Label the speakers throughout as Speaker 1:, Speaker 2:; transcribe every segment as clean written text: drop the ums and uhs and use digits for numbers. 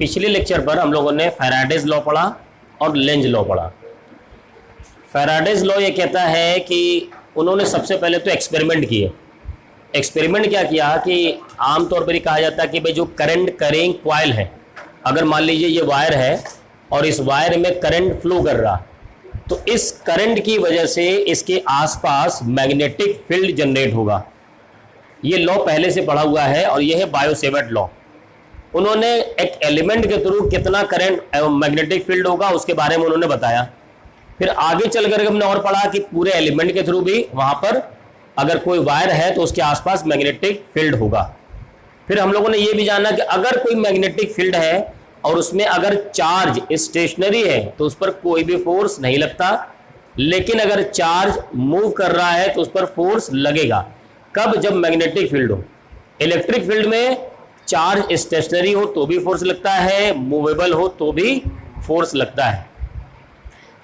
Speaker 1: पिछले लेक्चर पर हम लोगों ने फैराडेज लॉ पढ़ा और लेंज लॉ पढ़ा। फैराडेज लॉ ये कहता है कि उन्होंने सबसे पहले तो एक्सपेरिमेंट किए। एक्सपेरिमेंट क्या किया कि आमतौर पर ये कहा जाता है कि भाई जो करंट कैरिंग कॉइल है, अगर मान लीजिए ये वायर है और इस वायर में करंट फ्लो कर रहा, तो इस करंट की वजह से इसके आसपास मैग्नेटिक फील्ड जनरेट होगा। ये लॉ पहले से पढ़ा हुआ है और ये है बायो-सेवर्ट लॉ। उन्होंने एक एलिमेंट के थ्रू कितना करंट मैग्नेटिक फील्ड होगा उसके बारे में उन्होंने बताया। फिर आगे चल कर हमने और पढ़ा कि पूरे एलिमेंट के थ्रू भी वहां पर अगर कोई वायर है तो उसके आसपास मैग्नेटिक फील्ड होगा। फिर हम लोगों ने ये भी जाना कि अगर कोई मैग्नेटिक फील्ड है और उसमें अगर चार्ज स्टेशनरी है तो उस पर कोई भी फोर्स नहीं लगता, लेकिन अगर चार्ज मूव कर रहा है तो उस पर फोर्स लगेगा। कब? जब मैग्नेटिक फील्ड हो। इलेक्ट्रिक फील्ड में चार्ज स्टेशनरी हो तो भी फोर्स लगता है, मूवेबल हो तो भी फोर्स लगता है।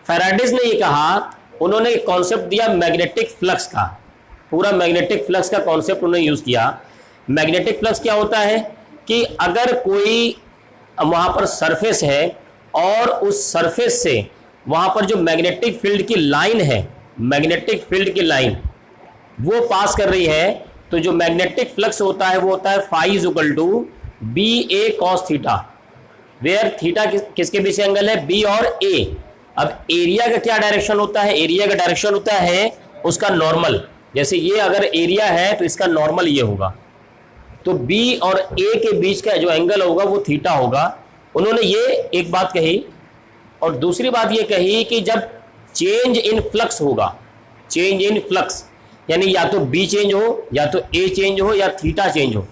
Speaker 1: फैराडेज ने ये कहा, उन्होंने एक कॉन्सेप्ट दिया मैग्नेटिक फ्लक्स का। पूरा मैग्नेटिक फ्लक्स का कॉन्सेप्ट उन्होंने यूज किया। मैग्नेटिक फ्लक्स क्या होता है कि अगर कोई वहां पर सरफेस है और उस सरफेस से वहां पर जो मैग्नेटिक फील्ड की लाइन है, मैग्नेटिक फील्ड की लाइन वो पास कर रही है, तो जो मैग्नेटिक फ्लक्स होता है वो होता है phi is equal to B A cos theta, where theta किसके बीच एंगल है? बी और ए। अब एरिया का क्या डायरेक्शन होता है? एरिया का डायरेक्शन होता है उसका नॉर्मल। जैसे ये अगर एरिया है तो इसका नॉर्मल ये होगा, तो बी और ए के बीच का जो एंगल होगा वो थीटा होगा। उन्होंने ये एक बात कही और दूसरी बात ये कही कि जब चेंज इन फ्लक्स होगा, चेंज इन फ्लक्स यानी या तो बी चेंज हो या तो ए चेंज हो या थीटा चेंज हो,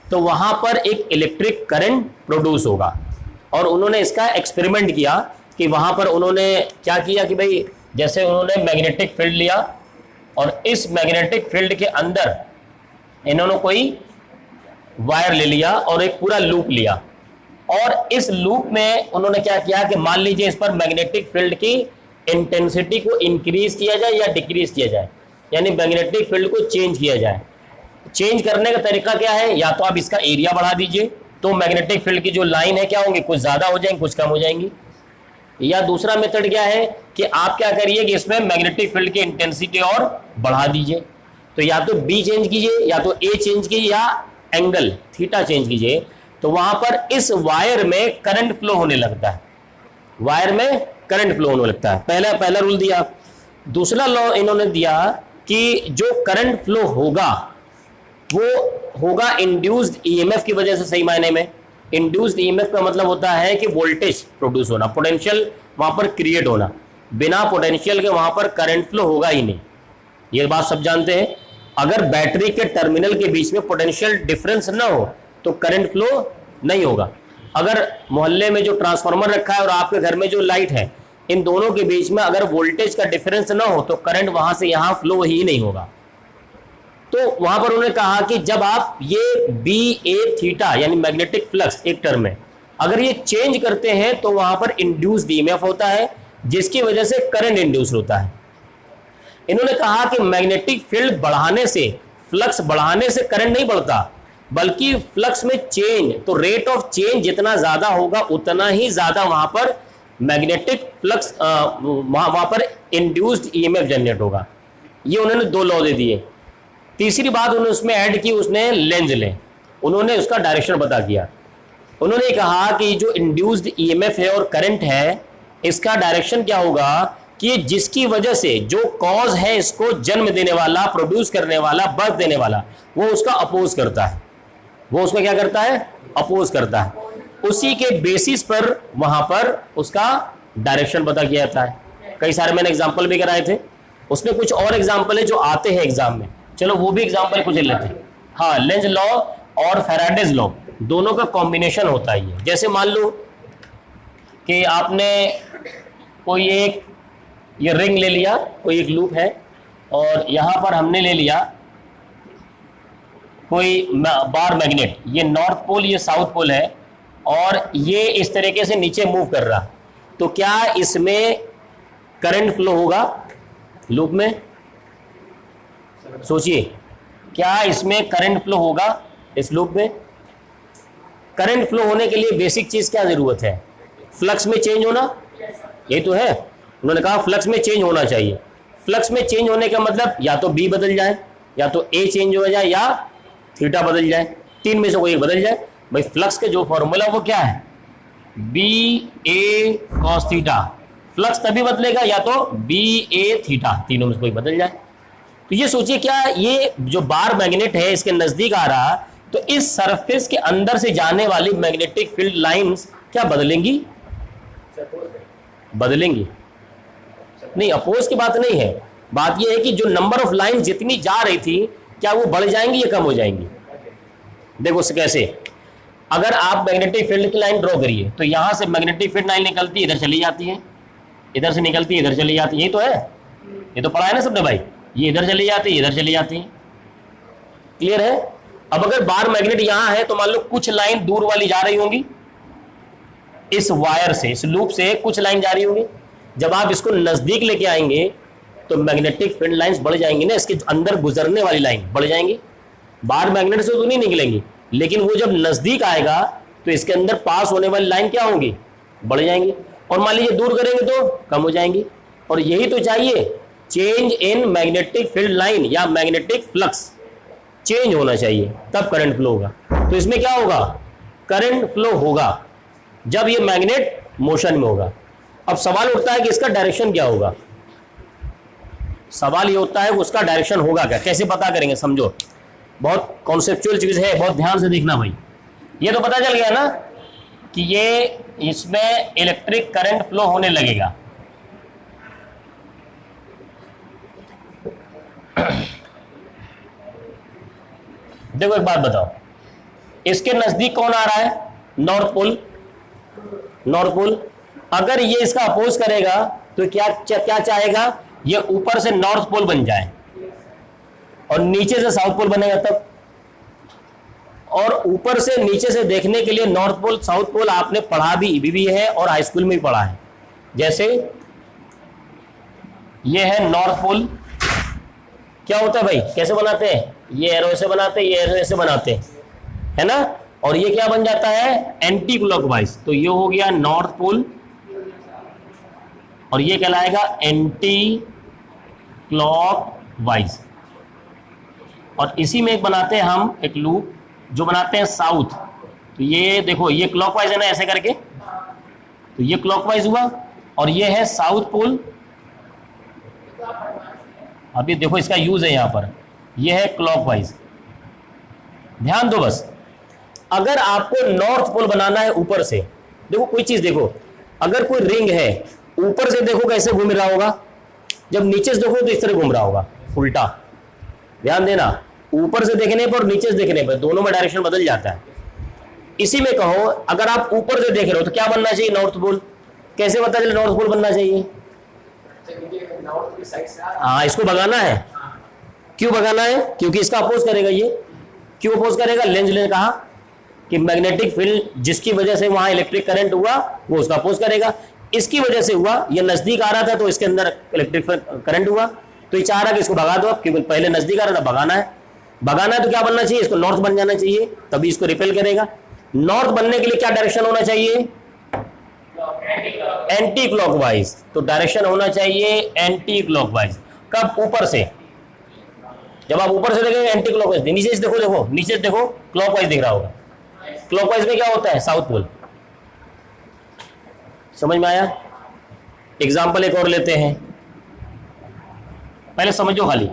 Speaker 1: तो वहां पर एक इलेक्ट्रिक करंट प्रोड्यूस होगा। और उन्होंने इसका एक्सपेरिमेंट किया कि वहां पर उन्होंने क्या किया कि भाई जैसे उन्होंने मैग्नेटिक फील्ड लिया और इस मैग्नेटिक फील्ड के अंदर इन्होंने कोई वायर ले लिया और एक पूरा लूप लिया, और इस लूप में उन्होंने क्या किया कि मान लीजिए इस पर मैग्नेटिक फील्ड की इंटेंसिटी को इंक्रीज किया जाए या डिक्रीज किया जाए, यानी मैग्नेटिक फील्ड को चेंज किया जाए। चेंज करने का तरीका क्या है? या तो आप इसका एरिया बढ़ा दीजिए तो मैग्नेटिक फील्ड की जो लाइन है क्या होंगी, कुछ ज्यादा हो जाएंगी कुछ कम हो जाएंगी। या दूसरा मेथड क्या है कि आप क्या करिए कि इसमें मैग्नेटिक फील्ड की इंटेंसिटी और बढ़ा दीजिए। तो या तो बी चेंज कीजिए या तो ए चेंज कीजिए या एंगल थीटा चेंज कीजिए, तो वहां पर इस वायर में करंट फ्लो होने लगता है, वायर में करंट फ्लो होने लगता है। पहला रूल दिया। दूसरा लॉ इन्होंने दिया कि जो करंट फ्लो होगा वो होगा इंड्यूस्ड ईएमएफ की वजह से। सही मायने में इंड्यूस्ड ईएमएफ का मतलब होता है कि वोल्टेज प्रोड्यूस होना, पोटेंशियल वहां पर क्रिएट होना। बिना पोटेंशियल के वहां पर करंट फ्लो होगा ही नहीं, ये बात सब जानते हैं। अगर बैटरी के टर्मिनल के बीच में पोटेंशियल डिफरेंस ना हो तो करंट फ्लो नहीं होगा। अगर मोहल्ले में जो ट्रांसफार्मर रखा है और आपके घर में जो लाइट है, इन दोनों के बीच में अगर वोल्टेज का डिफरेंस ना हो तो करंट वहां से यहां फ्लो ही नहीं होगा। तो वहां पर उन्होंने कहा कि जब आप ये बी ए थीटा यानी मैग्नेटिक फ्लक्स एक टर्म में अगर ये चेंज करते हैं तो वहां पर इंड्यूस्ड ईएमएफ होता है जिसकी वजह से करंट इंड्यूस होता है। इन्होंने कहा कि मैग्नेटिक फील्ड बढ़ाने से, फ्लक्स बढ़ाने से करंट नहीं बढ़ता, बल्कि फ्लक्स में चेंज, तो रेट ऑफ चेंज जितना ज्यादा होगा उतना ही ज्यादा वहां पर मैग्नेटिक फ्लक्स वहां पर इंड्यूस्ड ईएमएफ जनरेट होगा। ये उन्होंने दो लॉ दे दिए। तीसरी बात उन्होंने उसमें ऐड की, उसने लेंज ले, उन्होंने उसका डायरेक्शन बता दिया। उन्होंने कहा कि जो इंड्यूस्ड ईएमएफ है और करंट है इसका डायरेक्शन क्या होगा कि जिसकी वजह से जो कॉज है इसको जन्म देने वाला, प्रोड्यूस करने वाला, बर्थ देने वाला, वो उसका अपोज करता है। वो उसका क्या करता है? अपोज करता है। उसी के बेसिस पर वहां पर उसका डायरेक्शन पता किया जाता है। कई सारे मैंने एग्जांपल भी कराए थे, उसमें कुछ और एग्जांपल है जो आते हैं एग्जाम में। चलो वो भी एग्जांपल कुछ लेते हैं। हाँ, लेंज लॉ और फैराडेज लॉ दोनों का कॉम्बिनेशन होता है ये। जैसे मान लो कि आपने कोई एक ये रिंग ले लिया, कोई एक लूप है और यहां पर हमने ले लिया कोई बार मैग्नेट, ये नॉर्थ पोल ये साउथ पोल है और ये इस तरीके से नीचे मूव कर रहा, तो क्या इसमें करंट फ्लो होगा लूप में? सोचिए, क्या इसमें करंट फ्लो होगा इस लूप में? करंट फ्लो होने के लिए बेसिक चीज क्या जरूरत है? फ्लक्स में चेंज होना, यही तो है। उन्होंने कहा फ्लक्स में चेंज होना चाहिए। फ्लक्स में चेंज होने का मतलब या तो बी बदल जाए, या तो ए चेंज हो जाए, या थीटा बदल जाए, तीन में से कोई एक बदल जाए। भाई फ्लक्स के जो फॉर्मूला वो क्या है? B A cos theta. Flux तभी बदलेगा या तो बी ए थीटा, तीनों में से कोई बदल जाए। तो ये सोचिए, क्या ये जो बार मैग्नेट है इसके नजदीक आ रहा, तो इस सरफेस के अंदर से जाने वाली मैग्नेटिक फील्ड लाइंस क्या बदलेंगी? बदलेंगी नहीं, अपोज की बात नहीं है। बात यह है कि जो नंबर ऑफ लाइन जितनी जा रही थी, क्या वो बढ़ जाएंगी या कम हो जाएंगी? देखो उससे कैसे, अगर आप मैग्नेटिक फील्ड की लाइन ड्रॉ करिए, तो यहां से मैग्नेटिक फील्ड लाइन निकलती है, इधर चली जाती है, इधर से निकलती है, इधर चली जाती है, यही तो है। ये तो पढ़ा है ना सबने भाई, ये इधर चली जाती है, इधर चली जाती है। क्लियर है? अब अगर बार मैग्नेट यहां है, तो मान लो कुछ लाइन दूर वाली जा रही होंगी, इस वायर से, इस लूप से कुछ लाइन जा रही होंगी। जब आप इसको नजदीक लेके आएंगे तो मैग्नेटिक फील्ड लाइंस बढ़ जाएंगी ना, इसके अंदर गुजरने वाली लाइन बढ़ जाएंगी। बाहर मैग्नेट से तो नहीं निकलेंगी, लेकिन वो जब नजदीक आएगा तो इसके अंदर पास होने वाली लाइन क्या होंगी? बढ़ जाएंगी। और मान लीजिए दूर करेंगे तो कम हो जाएंगी। और यही तो चाहिए, change in magnetic field line या मैग्नेटिक फ्लक्स चेंज होना चाहिए, तब करंट फ्लो होगा। तो इसमें क्या होगा? करंट फ्लो होगा जब ये मैग्नेट मोशन में होगा। अब सवाल उठता है कि इसका डायरेक्शन क्या होगा? सवाल ये होता है उसका डायरेक्शन होगा क्या, कैसे पता करेंगे? समझो, बहुत कॉन्सेप्चुअल चीज है, बहुत ध्यान से देखना भाई। ये तो पता चल गया ना कि ये इसमें इलेक्ट्रिक करंट फ्लो होने लगेगा। देखो एक बात बताओ, इसके नजदीक कौन आ रहा है? North pole. नॉर्थ पोल अगर ये इसका अपोज करेगा तो क्या चाहेगा? ये ऊपर से नॉर्थ पोल बन जाए और नीचे से साउथ पोल बनेगा तब। और ऊपर से नीचे से देखने के लिए नॉर्थ पोल साउथ पोल आपने पढ़ा भी ईबीबी है और हाई स्कूल में भी पढ़ा है। जैसे ये है नॉर्थ पोल, क्या होता है भाई, कैसे बनाते हैं? ये एरो ऐसे बनाते हैं, ये एरो ऐसे बनाते हैं, है ना। और ये क्या बन जाता है? Anti clockwise. तो ये हो गया नॉर्थ पोल और ये कहलाएगा एंटी क्लॉकवाइज। और इसी में एक बनाते हैं हम एक लूप जो बनाते हैं साउथ। तो ये देखो, ये क्लॉकवाइज है ना, ऐसे करके, तो ये क्लॉकवाइज हुआ और ये है साउथ पोल। अभी देखो इसका यूज है यहां पर, ये है क्लॉकवाइज। ध्यान दो बस, अगर आपको नॉर्थ पोल बनाना है ऊपर से, देखो कोई चीज देखो, अगर कोई रिंग है, ऊपर से देखो कैसे घूम रहा होगा, जब नीचे से देखो तो इस तरह घूम रहा होगा, उल्टा। ध्यान देना, ऊपर से देखने पर और नीचे से देखने पर दोनों में डायरेक्शन बदल जाता है। इसी में कहो, अगर आप ऊपर से देख रहे हो तो क्या बनना चाहिए? North pole. कैसे पता चले नॉर्थ पोल बनना चाहिए? हाँ, इसको भगाना है। क्यों भगाना है? क्योंकि इसका अपोज करेगा ये। क्यों अपोज करेगा? लेंज ने कहा कि मैग्नेटिक फील्ड जिसकी वजह से वहां इलेक्ट्रिक करंट हुआ वो उसका अपोज करेगा। इसकी वजह से हुआ, ये नजदीक आ रहा था तो इसके अंदर इलेक्ट्रिक करंट हुआ, तो ये चाह रहा कि इसको भगा दो, क्योंकि पहले नजदीक आ रहा था, भगाना है। भगाना है तो क्या बनना चाहिए? इसको नॉर्थ बन जाना चाहिए, तभी इसको रिपेल करेगा। नॉर्थ बनने के लिए क्या डायरेक्शन होना चाहिए? Anti clockwise. तो डायरेक्शन होना चाहिए एंटी क्लॉकवाइज। कब? ऊपर से। जब आप ऊपर से देखेंगे एंटी क्लॉकवाइज, नीचे से देखो, देखो नीचे से देखो क्लॉकवाइज दिख रहा होगा। क्लॉकवाइज में क्या होता है? South pole. समझ में आया? एग्जाम्पल एक और लेते हैं, पहले समझो खाली।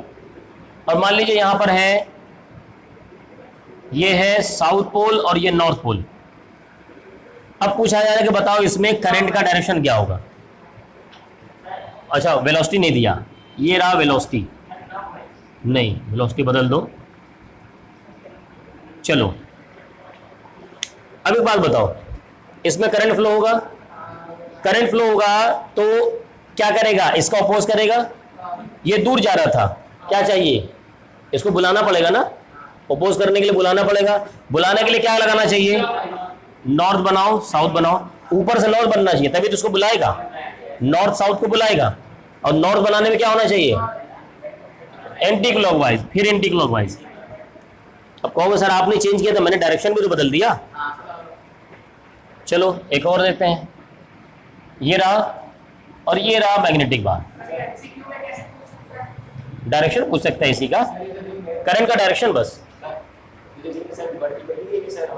Speaker 1: और मान लीजिए यहां पर है, ये है साउथ पोल और ये नॉर्थ पोल। अब पूछा जा रहा है कि बताओ इसमें करंट का डायरेक्शन क्या होगा? अच्छा, वेलोसिटी नहीं दिया, ये रहा वेलोसिटी। नहीं, वेलोसिटी बदल दो। चलो अब एक बात बताओ, इसमें करंट फ्लो होगा। करंट फ्लो होगा तो क्या करेगा? इसका अपोज करेगा। ये दूर जा रहा था, क्या चाहिए? इसको बुलाना पड़ेगा ना, अपोज करने के लिए बुलाना पड़ेगा। बुलाने के लिए क्या लगाना चाहिए? नॉर्थ बनाओ, साउथ बनाओ। ऊपर से नॉर्थ बनना चाहिए, तभी तो उसको बुलाएगा, नॉर्थ साउथ को बुलाएगा। और नॉर्थ बनाने में क्या होना चाहिए? एंटी क्लॉकवाइज, फिर एंटी क्लॉकवाइज। अब कहोगे सर आपने चेंज किया था, मैंने डायरेक्शन भी तो बदल दिया। चलो एक और देते हैं, ये रहा और ये रहा मैग्नेटिक बार। डायरेक्शन पूछ सकता है इसी का, करंट का डायरेक्शन बस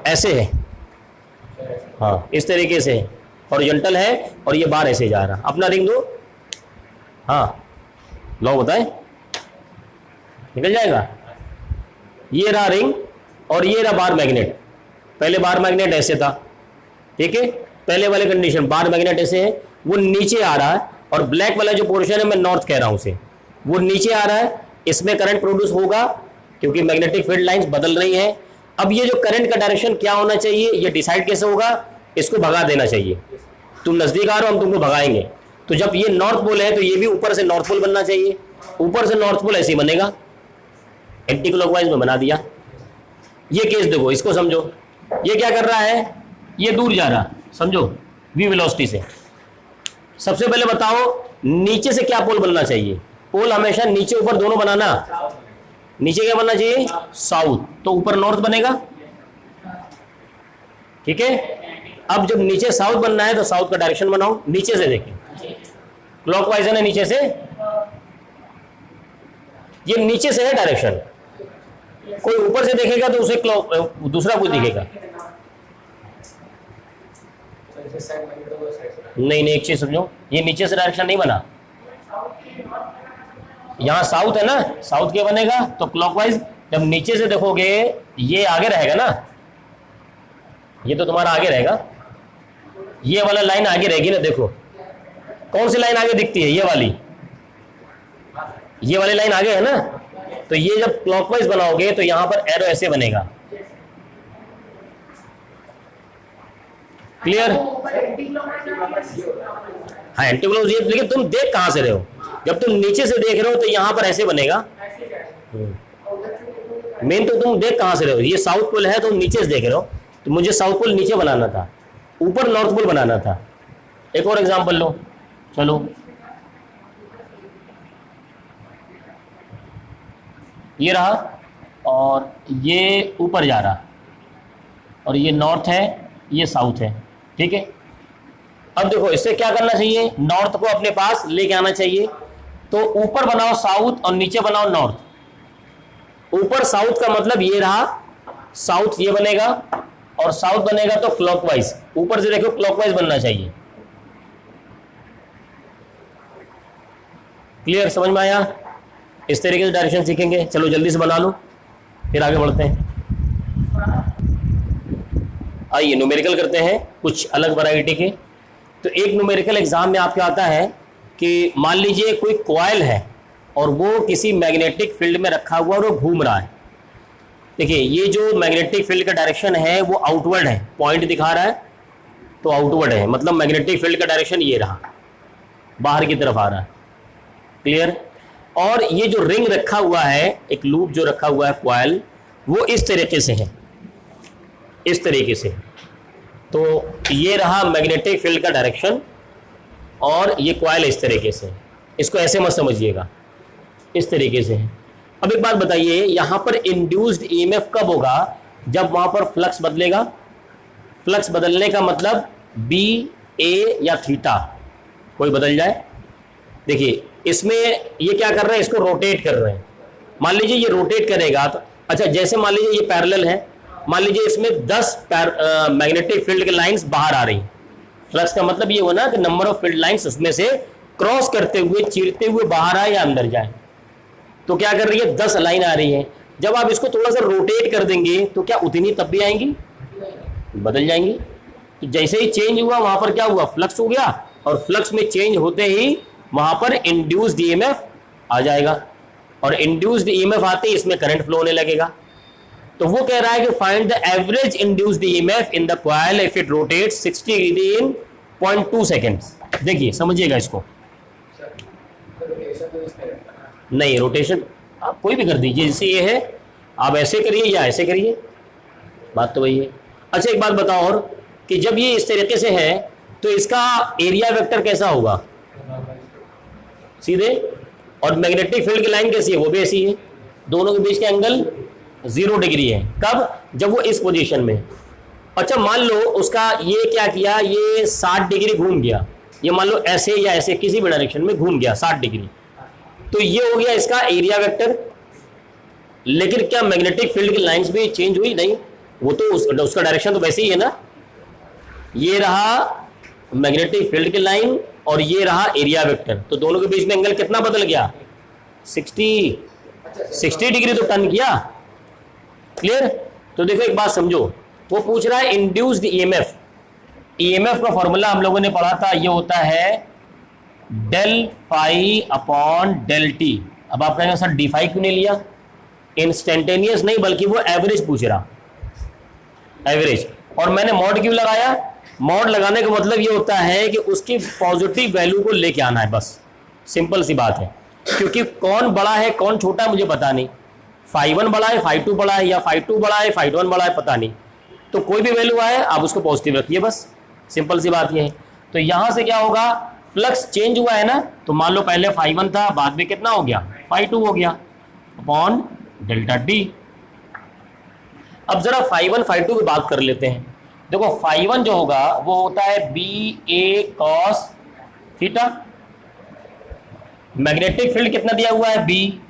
Speaker 1: ऐसे है, हाँ इस तरीके से हॉरिजॉन्टल है और ये बार ऐसे जा रहा। अपना रिंग दो, हाँ लो बताए, निकल जाएगा। ये रहा रिंग और ये रहा बार मैग्नेट। पहले बार मैग्नेट ऐसे था, ठीक है, पहले वाले कंडीशन बार मैग्नेट ऐसे है, वो नीचे आ रहा है और ब्लैक वाला जो पोर्शन है मैं नॉर्थ कह रहा हूं उसे, वो नीचे आ रहा है। इसमें करंट प्रोड्यूस होगा क्योंकि मैग्नेटिक फील्ड लाइंस बदल रही हैं। अब ये जो करंट का डायरेक्शन क्या होना चाहिए, ये डिसाइड कैसे होगा, इसको भगा देना चाहिए। तुम नजदीक आ रहे हो, हम तुमको भगाएंगे। तो जब ये नॉर्थ पोल है तो ये भी ऊपर से नॉर्थ पोल बनना चाहिए। ऊपर से नॉर्थ पोल ऐसे ही बनेगा, एंटी क्लॉकवाइज में बना दिया। ये केस देखो, इसको समझो, ये क्या कर रहा है, ये दूर जा रहा, समझो वी वेलोसिटी से। सबसे पहले बताओ नीचे से क्या पोल बनना चाहिए। पोल हमेशा नीचे ऊपर दोनों बनाना। नीचे क्या बनना चाहिए, साउथ, तो ऊपर नॉर्थ बनेगा, ठीक है। अब जब नीचे साउथ बनना है तो साउथ का डायरेक्शन बनाओ, नीचे से देखें, क्लॉकवाइज है ना, नीचे से, ये नीचे से है डायरेक्शन। कोई ऊपर से देखेगा तो उसे क्लॉक दूसरा कुछ दिखेगा। नहीं नहीं, एक चीज समझो, ये नीचे से डायरेक्शन नहीं बना। यहां साउथ है ना, साउथ क्या बनेगा, तो क्लॉकवाइज। जब नीचे से देखोगे ये आगे रहेगा ना, ये तो तुम्हारा आगे रहेगा, ये वाला लाइन आगे रहेगी ना। देखो कौन सी लाइन आगे दिखती है, ये वाली, ये वाली लाइन आगे है ना। तो ये जब क्लॉकवाइज बनाओगे तो यहां पर एरो ऐसे बनेगा। क्लियर, हाँ एंटी क्लॉकवाइज। लेकिन तुम देख कहां से रहे हो, जब तुम नीचे से देख रहे हो तो यहां पर ऐसे बनेगा। मेन तो तुम देख कहां से रहे हो, ये साउथ पोल है, तुम नीचे से देख रहे हो, तो मुझे साउथ पोल नीचे बनाना था, ऊपर नॉर्थ पोल बनाना था। एक और एग्जांपल लो, चलो ये रहा और ये ऊपर जा रहा और ये नॉर्थ है, ये साउथ है, ठीक है। अब देखो इससे क्या करना चाहिए, नॉर्थ को अपने पास लेके आना चाहिए। तो ऊपर बनाओ साउथ और नीचे बनाओ नॉर्थ। ऊपर साउथ का मतलब ये रहा, साउथ ये बनेगा और साउथ बनेगा तो क्लॉकवाइज। ऊपर से देखो क्लॉकवाइज बनना चाहिए। क्लियर, समझ में आया। इस तरीके से डायरेक्शन सीखेंगे। चलो जल्दी से बना लो, फिर आगे बढ़ते हैं। आइए न्यूमेरिकल करते हैं कुछ अलग वैरायटी के। तो एक न्यूमेरिकल एग्जाम में आपके आता है कि मान लीजिए कोई कॉइल है और वो किसी मैग्नेटिक फील्ड में रखा हुआ और वो घूम रहा है। देखिए ये जो मैग्नेटिक फील्ड का डायरेक्शन है वो आउटवर्ड है, पॉइंट दिखा रहा है तो आउटवर्ड है, मतलब मैग्नेटिक फील्ड का डायरेक्शन ये रहा, बाहर की तरफ आ रहा है। क्लियर। और ये जो रिंग रखा हुआ है, एक लूप जो रखा हुआ है कॉइल, वो इस तरीके से है, इस तरीके से। तो ये रहा मैग्नेटिक फील्ड का डायरेक्शन और ये कॉइल इस तरीके से। इसको ऐसे मत समझिएगा, इस तरीके से है। अब एक बात बताइए, यहां पर इंड्यूस्ड ईएमएफ कब होगा, जब वहां पर फ्लक्स बदलेगा। फ्लक्स बदलने का मतलब बी, ए या थीटा कोई बदल जाए। देखिए इसमें ये क्या कर रहे हैं, इसको रोटेट कर रहे हैं। मान लीजिए ये रोटेट करेगा तो अच्छा, जैसे मान लीजिए ये पैरेलल है, मान लीजिए इसमें 10 मैग्नेटिक फील्ड के लाइंस बाहर आ रही। फ्लक्स का मतलब ये हुआ ना कि नंबर ऑफ फील्ड लाइंस उसमें से क्रॉस करते हुए, चीरते हुए बाहर आए या अंदर जाए। तो क्या कर रही है, 10 लाइन आ रही है। जब आप इसको थोड़ा सा रोटेट कर देंगे तो क्या उतनी तब भी आएंगी, बदल जाएंगी। तो जैसे ही चेंज हुआ वहां पर क्या हुआ, फ्लक्स हो गया, और फ्लक्स में चेंज होते ही वहां पर इंड्यूस्ड ईएमएफ आ जाएगा, और इंड्यूस्ड ईएमएफ आते ही इसमें करंट फ्लो होने लगेगा। तो वो कह रहा है कि find the average induced EMF in the coil if it rotates 60 degree in 0.2 seconds. देखिए समझिएगा इसको। नहीं, रोटेशन आप कोई भी कर दीजिए, जैसे ये है आप ऐसे करिए या ऐसे करिए, बात तो वही है। अच्छा एक बात बताओ और, कि जब ये इस तरीके से है तो इसका एरिया वेक्टर कैसा होगा, सीधे। और मैग्नेटिक फील्ड की लाइन कैसी है, वो भी ऐसी है। दोनों के बीच के एंगल 0 डिग्री है। कब, जब वो इस पोजीशन में। अच्छा मान लो उसका ये क्या किया, ये 60 डिग्री घूम गया, ये मान लो ऐसे या ऐसे किसी भी डायरेक्शन में घूम गया 60 डिग्री, तो ये हो गया इसका एरिया वेक्टर। लेकिन क्या मैग्नेटिक फील्ड की लाइंस भी चेंज हुई? नहीं, वो तो उसका डायरेक्शन तो वैसे ही है ना। ये रहा मैग्नेटिक फील्ड की लाइन और ये रहा एरिया वेक्टर, तो दोनों के बीच में एंगल कितना बदल गया? 60 डिग्री तो टर्न किया। क्लियर? तो देखो एक बात समझो, वो पूछ रहा है इंड्यूस्ड ईएमएफ। ईएमएफ का फॉर्मूला हम लोगों ने पढ़ा था, ये होता है del phi upon del T. अब आप कहेंगे सर डी फाई क्यों नहीं लिया? इंस्टेंटेनियस नहीं, बल्कि वो एवरेज पूछ रहा, एवरेज। और मैंने मॉड क्यों लगाया? मॉड लगाने का मतलब ये होता है कि उसकी पॉजिटिव वैल्यू को लेके आना है, बस सिंपल सी बात है। क्योंकि कौन बड़ा है कौन छोटा है मुझे पता नहीं, φ1 बड़ा है φ2 बड़ा है, या φ2 बड़ा है φ1 बड़ा है, पता नहीं। तो कोई भी वैल्यू आए आप उसको पॉजिटिव रखिए, बस सिंपल सी बात ये है। तो यहां से क्या होगा, फ्लक्स चेंज हुआ है ना, तो मान लो पहले φ1 था, बाद में कितना हो गया? φ2 हो गया अपॉन डेल्टा टी। अब जरा φ1 φ2 की बात कर लेते हैं। देखो φ1 जो होगा वो होता है B A cos theta. Magnetic field कितना दिया हुआ है? बी।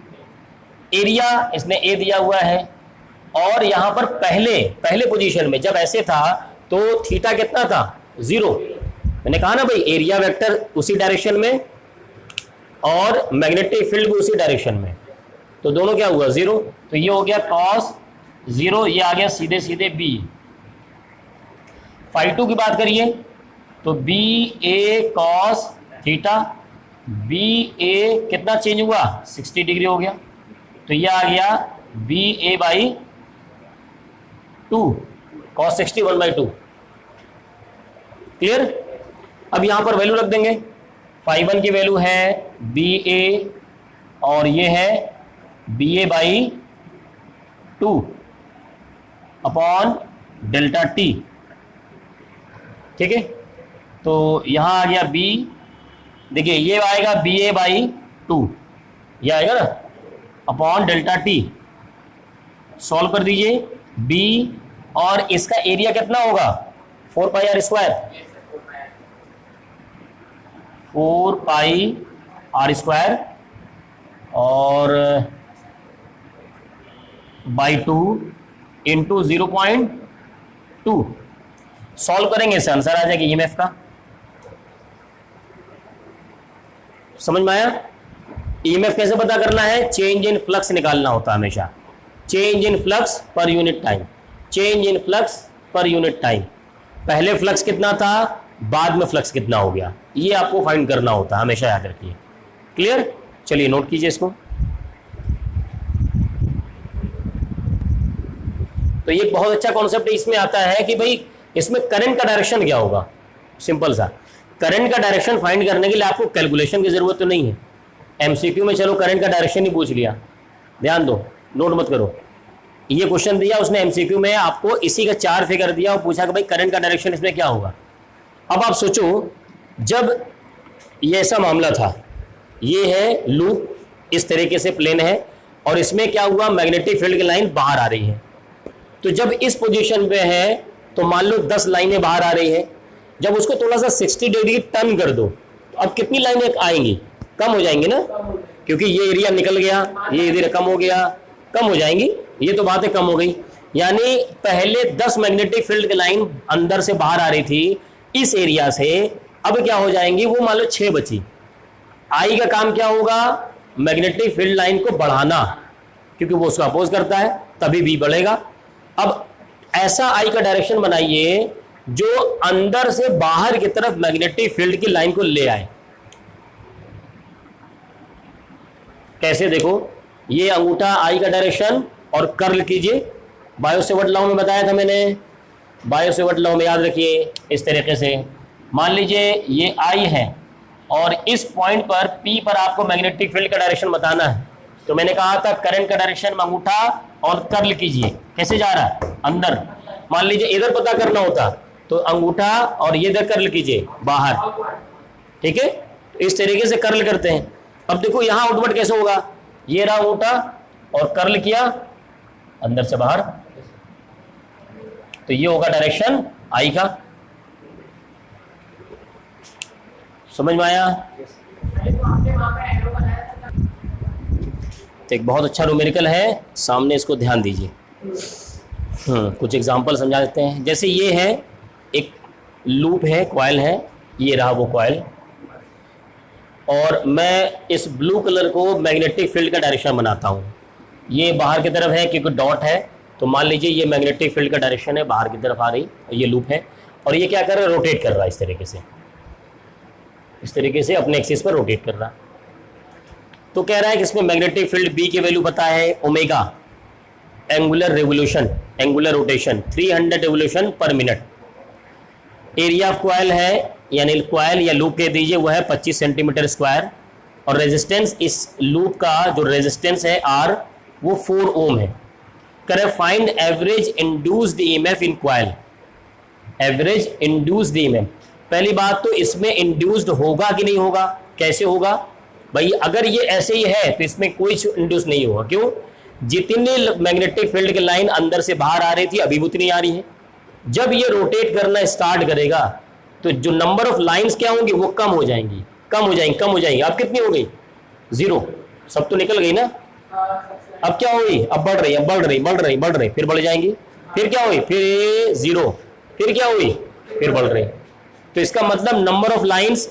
Speaker 1: एरिया इसने ए दिया हुआ है, और यहां पर पहले पोजीशन में जब ऐसे था तो थीटा कितना था? 0। मैंने कहा ना भाई एरिया वेक्टर उसी डायरेक्शन में और मैग्नेटिक फील्ड भी उसी डायरेक्शन में, तो दोनों क्या हुआ? 0। तो ये हो गया cos 0, ये आ गया सीधे सीधे बी। φ2 की बात करिए तो B A cos theta, B ए कितना चेंज हुआ? 60 डिग्री हो गया, तो ये आ गया B A by 2 cos 60 1/2। Clear? अब यहां पर वैल्यू रख देंगे। φ1 की वैल्यू है बी ए और ये है B A by 2 upon delta T. ठीक है, तो यहां आ गया बी, देखिए ये आएगा बी ए बाई 2, ये आएगा ना, अपॉन डेल्टा टी। सॉल्व कर दीजिए बी, और इसका एरिया कितना होगा? 4 pi r square, 4 pi r square और बाई 2 इंटू 0.2। सॉल्व करेंगे इससे आंसर आ जाएगा ईएमएफ का। समझ में आया? ईएमएफ कैसे पता करना है? चेंज इन फ्लक्स निकालना होता है हमेशा। Change in flux per unit time, change in flux per unit time. पहले फ्लक्स कितना था, बाद में फ्लक्स कितना हो गया, ये आपको फाइंड करना होता है, हमेशा याद रखिए। क्लियर? चलिए नोट कीजिए इसको। तो ये बहुत अच्छा कॉन्सेप्ट इसमें आता है कि भाई इसमें करंट का डायरेक्शन क्या होगा। सिंपल सा, करंट का डायरेक्शन फाइंड करने के लिए आपको कैलकुलेशन की जरूरत तो नहीं है। एमसीक्यू में चलो करंट का डायरेक्शन ही पूछ लिया, ध्यान दो, नोट मत करो। ये क्वेश्चन दिया उसने एमसीक्यू में, आपको इसी का 4 फिगर दिया और पूछा कि भाई करंट का डायरेक्शन इसमें क्या होगा। अब आप सोचो, जब ये ऐसा मामला था, ये है लूप, इस तरीके से प्लेन है, और इसमें क्या हुआ, मैग्नेटिक फील्ड की लाइन बाहर आ रही है। तो जब इस पोजीशन पे है तो मान लो 10 लाइनें बाहर आ रही है, जब उसको थोड़ा सा 60 डिग्री टर्न कर दो, तो अब कितनी लाइनें आएंगी? कम हो जाएंगी ना, क्योंकि ये एरिया निकल गया, ये एरिया कम हो गया, कम हो जाएंगी, ये तो बात है कम हो गई। यानी पहले 10 मैग्नेटिक फील्ड की लाइन अंदर से बाहर आ रही थी इस एरिया से, अब क्या हो जाएंगी, वो मान लो 6 बची। आई का काम क्या होगा, मैग्नेटिक फील्ड लाइन को बढ़ाना, क्योंकि वो उसको अपोज करता है, तभी बी बढ़ेगा। अब ऐसा आई का डायरेक्शन बनाइए जो अंदर से बाहर की तरफ मैग्नेटिक फील्ड की लाइन को ले आए। कैसे? देखो, ये अंगूठा आई का डायरेक्शन, और कर्ल कीजिए। बायो सेवर्ट लॉ में बताया था मैंने, बायो सेवर्ट लॉ में याद रखिए इस तरीके से। मान लीजिए ये आई है और इस पॉइंट पर पी पर आपको मैग्नेटिक फील्ड का डायरेक्शन बताना है, तो मैंने कहा था करंट का डायरेक्शन में अंगूठा और कर्ल कीजिए। कैसे जा रहा है? अंदर। मान लीजिए इधर पता करना होता तो अंगूठा और ये इधर कर्ल कीजिए बाहर। ठीक है, इस तरीके से कर्ल करते हैं। अब देखो यहां आउटवर्ड कैसे होगा, ये रहा अंगूठा और कर्ल किया अंदर से बाहर, तो ये होगा डायरेक्शन आई का समझ में आया? तो एक बहुत अच्छा न्यूमेरिकल है, सामने इसको ध्यान दीजिए। कुछ एग्जांपल समझा देते हैं। जैसे ये है, एक लूप है, कॉइल है, ये रहा वो कॉइल, और मैं इस ब्लू कलर को मैग्नेटिक फील्ड का डायरेक्शन बनाता हूँ। ये बाहर की तरफ है क्योंकि डॉट है, तो मान लीजिए ये मैग्नेटिक फील्ड का डायरेक्शन है, बाहर की तरफ आ रही, ये लूप है, और ये क्या कर रहा है, रोटेट कर रहा है इस तरीके से अपने एक्सिस पर रोटेट कर रहा है। तो कह रहा है कि इसमें मैग्नेटिक फील्ड बी की वैल्यू पता है omega, angular revolution, angular rotation 300 revolution पर मिनट। एरिया ऑफ कॉइल है, यानी कॉइल या लूप कह दीजिए, वो है 25 सेंटीमीटर स्क्वायर, और रेजिस्टेंस इस लूप का जो रेजिस्टेंस है आर, वो 4 ओम है। करे find average induced EMF in coil, average induced EMF. पहली बात तो इसमें इंड्यूस्ड होगा कि नहीं होगा, कैसे होगा भाई? अगर ये ऐसे ही है तो इसमें कोई इंड्यूस नहीं होगा। क्यों? जितनी मैग्नेटिक फील्ड की लाइन अंदर से बाहर आ रही थी अभी उतनी आ रही है। जब ये रोटेट करना स्टार्ट करेगा तो जो नंबर ऑफ लाइंस क्या होंगी, वो कम हो जाएंगी, कम हो जाएंगी, कम हो जाएंगी। अब कितनी हो गई? 0। सब तो निकल गई ना। अब क्या हुई? अब बढ़ रही, अब बढ़ रही, बढ़ रही, बढ़ रही, फिर बढ़ जाएंगी, फिर क्या हुई? फिर 0, फिर क्या हुई? फिर बढ़ रही। तो इसका मतलब नंबर ऑफ लाइंस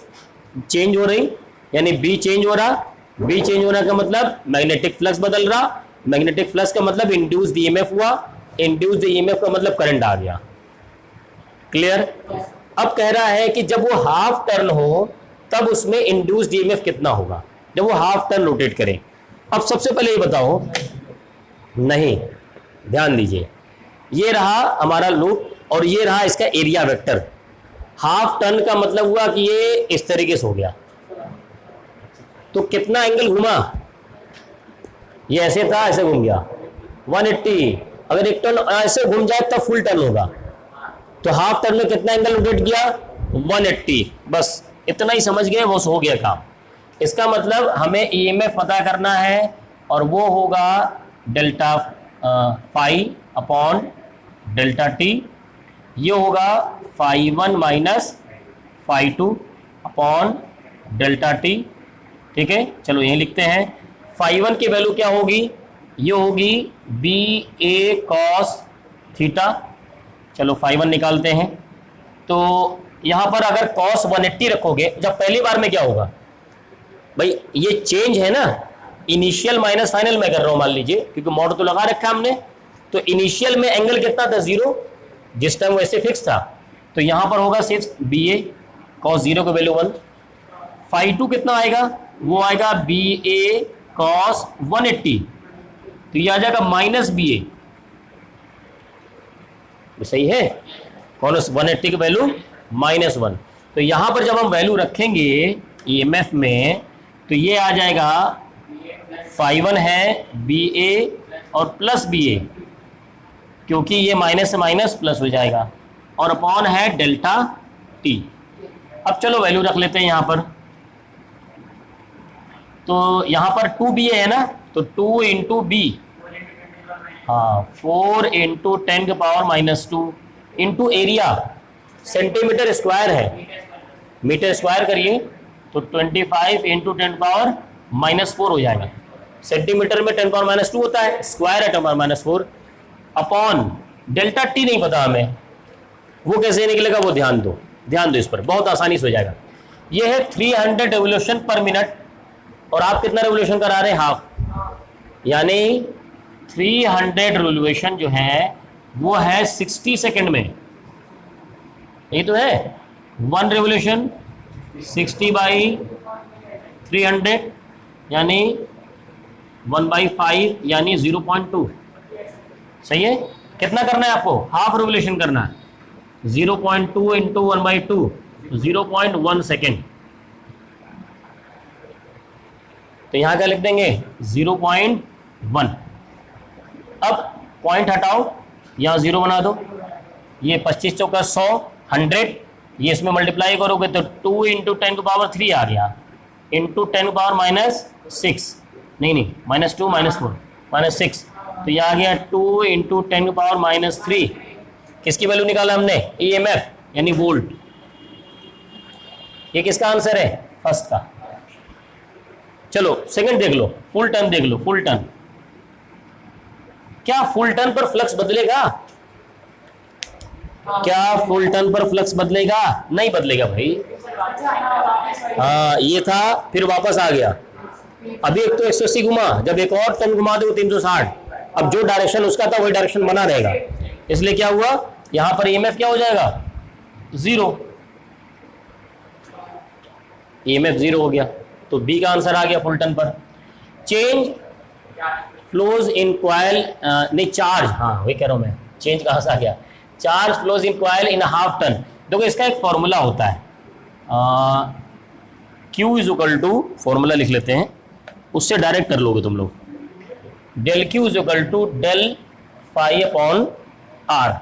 Speaker 1: चेंज हो रही, यानी बी चेंज हो रहा। बी चेंज होने का मतलब मैग्नेटिक फ्लक्स बदल रहा। मैग्नेटिक फ्लक्स का मतलब इंड्यूस्ड ईएमएफ हुआ। इंड्यूस्ड ईएमएफ का मतलब करंट आ गया। क्लियर? अब कह रहा है कि जब वो हाफ टर्न हो तब उसमें इंड्यूस्ड ईएमएफ कितना होगा, जब वो हाफ टर्न रोटेट करे। अब सबसे पहले ये बताओ, नहीं, ध्यान दीजिए, ये रहा हमारा लूप और ये रहा इसका एरिया वेक्टर। हाफ टर्न का मतलब हुआ कि ये इस तरीके से हो गया, तो कितना एंगल घुमा? ये ऐसे था, ऐसे घूम गया 180। अगर एक टर्न ऐसे घूम जाए तब फुल टर्न होगा, तो हाफ टर्न में कितना एंगल रोटेट किया? 180। बस इतना ही समझ गए, वो हो गया काम। इसका मतलब हमें ईएमएफ पता करना है, और वो होगा delta pi upon delta T. ये होगा φ1 माइनस φ2 अपॉन डेल्टा टी। ठीक है, चलो यही लिखते हैं। φ1 की वैल्यू क्या होगी? ये होगी बी ए कॉस थीटा। चलो φ1 निकालते हैं। तो यहाँ पर अगर कॉस 180 रखोगे, जब पहली बार में क्या होगा भाई? ये चेंज है ना, इनिशियल माइनस फाइनल में कर रहा हूँ मान लीजिए, क्योंकि मॉड तो लगा रखा हमने। तो इनिशियल में एंगल कितना था? 0। जिस टाइम वैसे फिक्स था, तो यहाँ पर होगा सिर्फ बी ए कॉस 0 की वैल्यू 1। φ2 कितना आएगा? वो आएगा बी ए कॉस 180, तो ये आ जाएगा माइनस बी ए। सही है? कॉस 180 की वैल्यू -1। तो यहाँ पर जब हम वैल्यू रखेंगे ईएमएफ में, तो ये आ जाएगा φ1 है बी ए और प्लस बी ए, क्योंकि ये माइनस से माइनस प्लस हो जाएगा, और अपॉन है डेल्टा टी। अब चलो वैल्यू रख लेते हैं यहाँ पर। तो यहाँ पर 2ba है ना, तो 2 इंटू बी, हाँ 4 इंटू 10 के power -2 into area, centimetre square है, मीटर स्क्वायर करिए तो 25 इंटू 10 पावर -4 हो जाएगा। सेंटीमीटर में 10 पावर -2 होता है, स्क्वायर है 10 पावर -4, अपॉन डेल्टा टी नहीं पता हमें, वो कैसे निकलेगा वो ध्यान दो, ध्यान दो इस पर, बहुत आसानी से हो जाएगा। ये है 300 रेवोल्यूशन पर मिनट, और आप कितना रेवोल्यूशन करा रहे हैं? हाफ, यानी 300 रेवोल्यूशन जो है वो है 60 सेकेंड में। यही तो है, 1 रेवोल्यूशन 60/300 यानी 1/5 यानी 0.2। सही है? कितना करना है आपको? हाफ रेवोल्यूशन करना है। 0.2 इंटू 1/2 0.1 सेकेंड। तो यहां क्या लिख देंगे? 0.1। अब पॉइंट हटाओ, यहां 0 बना दो। ये 25 चौका 100, 100, ये इसमें मल्टीप्लाई करोगे तो 2 इंटू 10 की पावर 3 आ गया, इंटू 10 की पावर -6, नहीं -2 -4 -6, तो यह आ गया 2 इंटू 10 की पावर -3 किसकी वैल्यू निकाला हमने? ईएमएफ यानी वोल्ट। ये किसका आंसर है? फर्स्ट का। चलो सेकंड देख लो, फुल टर्न देख लो। फुल टर्न, क्या फुल टर्न पर फ्लक्स बदलेगा? क्या फुल टर्न पर फ्लक्स बदलेगा? नहीं बदलेगा भाई। हाँ ये था, फिर वापस आ गया। अभी एक तो 180 घुमा, जब एक और टर्न घुमा दो 360, अब जो डायरेक्शन उसका था वही डायरेक्शन बना रहेगा। इसलिए क्या हुआ, यहां पर ईएमएफ क्या हो जाएगा? 0। ईएमएफ 0 हो गया, तो बी का आंसर आ गया फुल टर्न पर। चेंज फ्लोज इन कॉइल, नहीं चार्ज, हाँ वही कह रहा हूं मैं, चेंज कहां से आ गया? Charge flows in coil in half turn. देखो इसका एक फॉर्मूला होता है, Q is equal to, formula लिख लेते हैं, उससे डायरेक्ट कर लोगे तुम लोग। Del Q is equal to del phi upon R,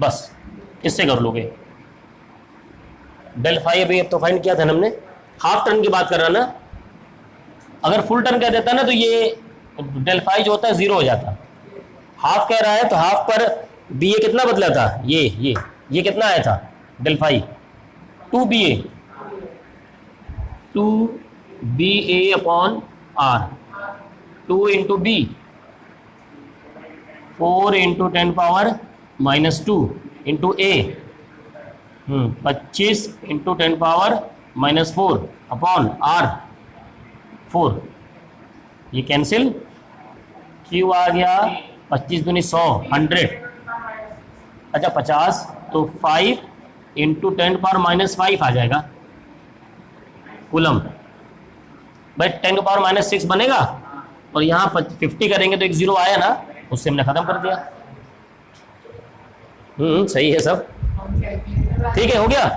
Speaker 1: बस इससे कर लोगे। डेल फाई अभी अब तो फाइंड किया था ना हमने, हाफ टर्न की बात कर रहा ना। अगर फुल टर्न कह देता ना तो ये डेल फाई जो होता है 0 हो जाता। हाफ कह रहा है तो हाफ पर बी ए कितना बदला था? ये कितना आया था? Del phi 2BA, 2BA upon R, 2 into B, 4 into 10 power minus 2 into A, 25 into 10 power minus 4 upon R 4। ये कैंसिल, Q आ गया 25 दूनी 100, 100, अच्छा 50, तो 5 इंटू 10 पावर माइनस 5 आ जाएगा कूलम। भाई 10 का पावर माइनस 6 बनेगा, और यहाँ 50 करेंगे तो एक 0 आया ना, उससे हमने खत्म कर दिया। सही है सब, ठीक है, हो गया।